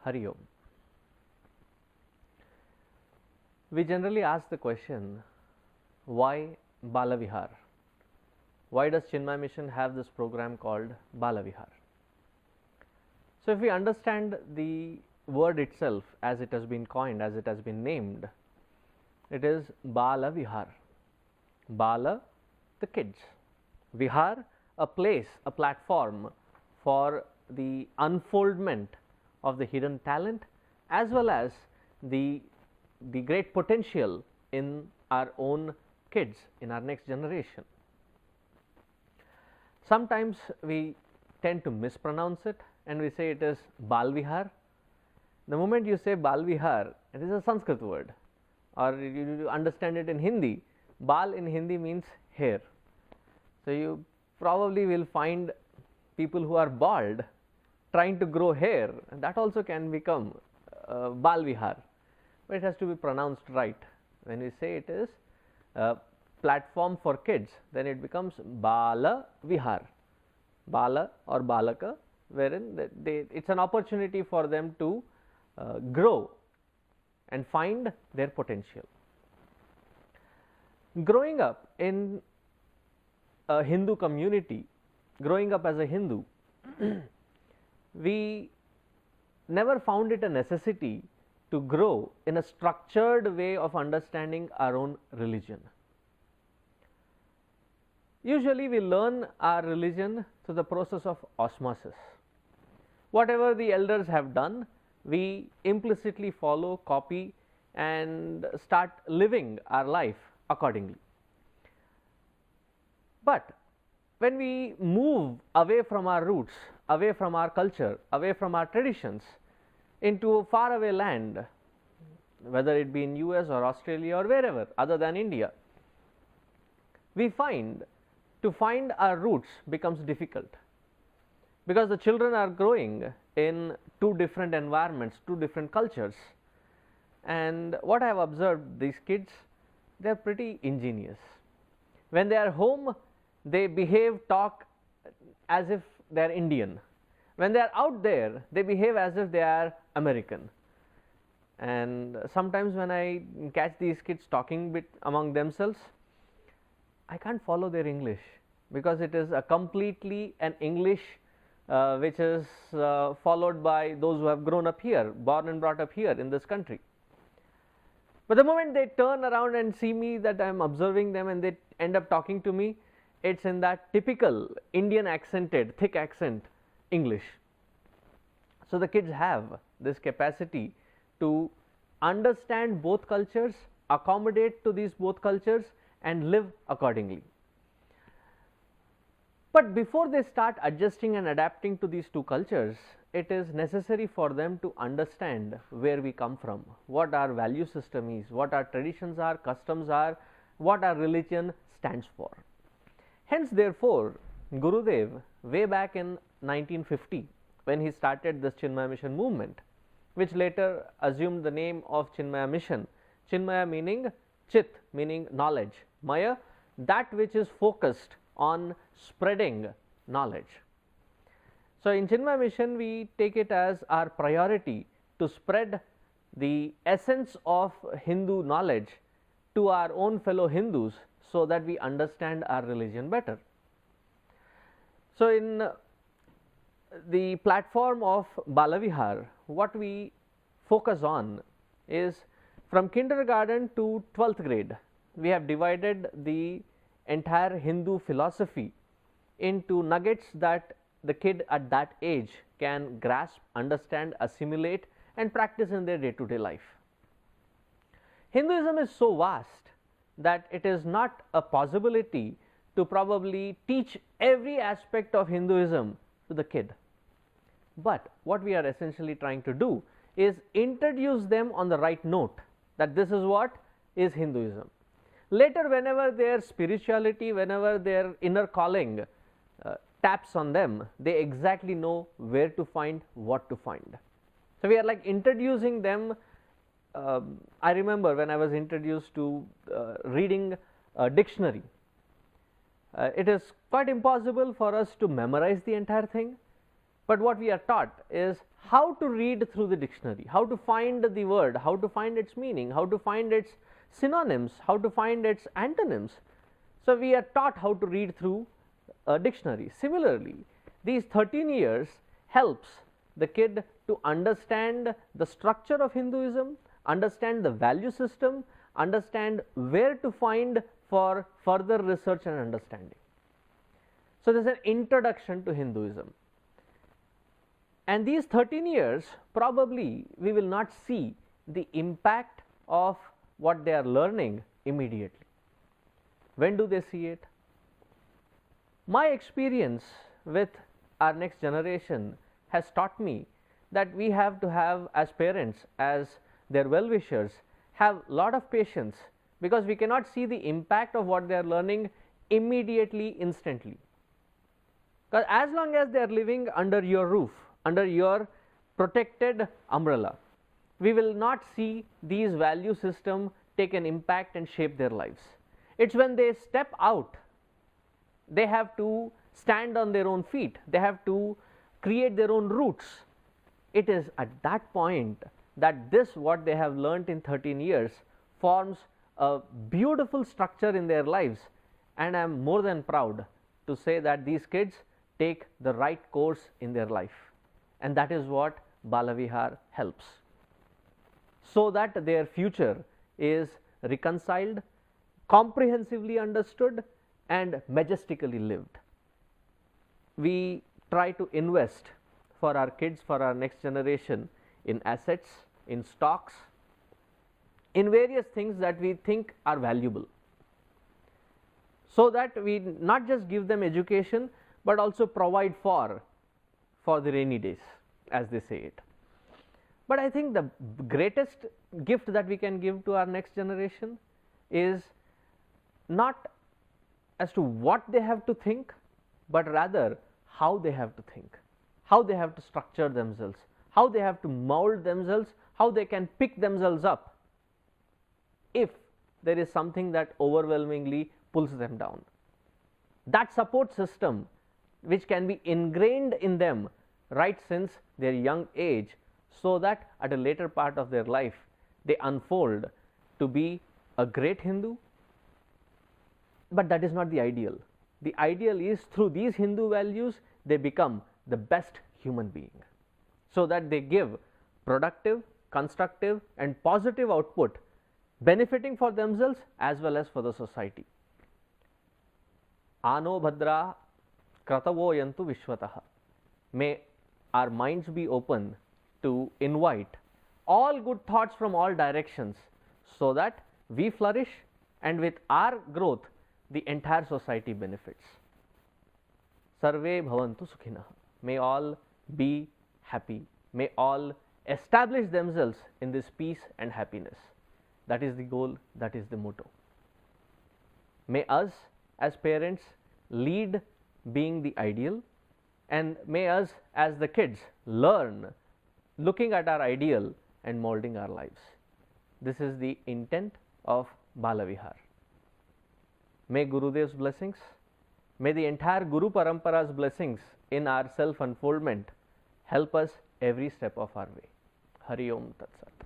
Hari Om. We generally ask the question, why Bala Vihar? Why does Chinmaya Mission have this program called Bala Vihar? So, if we understand the word itself as it has been coined, as it has been named, it is Bala Vihar. Bala, the kids. Vihar, a place, a platform for the unfoldment of the hidden talent as well as the great potential in our own kids, in our next generation. Sometimes we tend to mispronounce it and we say it is Bal Vihar. The moment you say Bal Vihar, it is a Sanskrit word, or you understand it in Hindi. Bal in Hindi means hair. So, you probably will find people who are bald trying to grow hair, and that also can become Bal Vihar, but it has to be pronounced right. When we say it is a platform for kids, then it becomes Bala Vihar, Bala or Balaka, wherein it is an opportunity for them to grow and find their potential. Growing up in a Hindu community, growing up as a Hindu, we never found it a necessity to grow in a structured way of understanding our own religion. Usually we learn our religion through the process of osmosis. Whatever the elders have done, we implicitly follow, copy and start living our life accordingly. But when we move away from our roots, away from our culture, away from our traditions into a faraway land, whether it be in US or Australia or wherever other than India, we find to find our roots becomes difficult, because the children are growing in two different environments, two different cultures. And what I have observed, these kids, they are pretty ingenious. When they are home, they behave, talk as if they are Indian. When they are out there, they behave as if they are American. And sometimes when I catch these kids talking among themselves, I can't follow their English, because it is a completely an English which is followed by those who have grown up here, born and brought up here in this country. But the moment they turn around and see me, that I am observing them, and they end up talking to me, it is in that typical Indian accented, thick accent English. So, the kids have this capacity to understand both cultures, accommodate to these both cultures and live accordingly. But before they start adjusting and adapting to these two cultures, it is necessary for them to understand where we come from, what our value system is, what our traditions are, customs are, what our religion stands for. Hence, therefore, Gurudev, way back in 1950, when he started this Chinmaya Mission movement, which later assumed the name of Chinmaya Mission, Chinmaya meaning Chit, meaning knowledge, Maya, that which is focused on spreading knowledge. So, in Chinmaya Mission, we take it as our priority to spread the essence of Hindu knowledge to our own fellow Hindus, so that we understand our religion better. So, in the platform of Bala Vihar, what we focus on is from kindergarten to 12th grade, we have divided the entire Hindu philosophy into nuggets that the kid at that age can grasp, understand, assimilate and practice in their day to day life. Hinduism is so vast that it is not a possibility to probably teach every aspect of Hinduism to the kid. But what we are essentially trying to do is introduce them on the right note, that this is what is Hinduism. Later, whenever their spirituality, whenever their inner calling taps on them, they exactly know where to find, what to find. So, we are like introducing them. I remember when I was introduced to reading a dictionary, it is quite impossible for us to memorize the entire thing, but what we are taught is how to read through the dictionary, how to find the word, how to find its meaning, how to find its synonyms, how to find its antonyms. So, we are taught how to read through a dictionary. Similarly, these 13 years helps the kid to understand the structure of Hinduism, understand the value system, understand where to find for further research and understanding. So, there is an introduction to Hinduism, and these 13 years probably we will not see the impact of what they are learning immediately. When do they see it? My experience with our next generation has taught me that we have to have, as parents, as their well-wishers, have lot of patience, because we cannot see the impact of what they are learning immediately, instantly. Because as long as they are living under your roof, under your protected umbrella, we will not see these value system take an impact and shape their lives. It is when they step out, they have to stand on their own feet, they have to create their own roots. It is at that point that this, what they have learnt in 13 years, forms a beautiful structure in their lives, and I am more than proud to say that these kids take the right course in their life, and that is what Bala Vihar helps, so that their future is reconciled, comprehensively understood, and majestically lived. We try to invest for our kids, for our next generation, in assets, in stocks, in various things that we think are valuable, so that we not just give them education, but also provide for the rainy days, as they say it. But I think the greatest gift that we can give to our next generation is not as to what they have to think, but rather how they have to think, how they have to structure themselves, how they have to mold themselves, how they can pick themselves up if there is something that overwhelmingly pulls them down. That support system, which can be ingrained in them right since their young age, so that at a later part of their life they unfold to be a great Hindu. But that is not the ideal. The ideal is, through these Hindu values, they become the best human being, so that they give productive, constructive and positive output, benefiting for themselves as well as for the society. Ano bhadra kratavo yantu vishwataha. May our minds be open to invite all good thoughts from all directions, so that we flourish, and with our growth the entire society benefits. Sarve bhavantu sukhinah. May all be happy. May all establish themselves in this peace and happiness. That is the goal, that is the motto. May us as parents lead being the ideal, and may us as the kids learn looking at our ideal and molding our lives. This is the intent of Bala Vihar. May Gurudev's blessings, may the entire Guru Parampara's blessings in our self unfoldment help us every step of our way. Hari Om Tat Sat.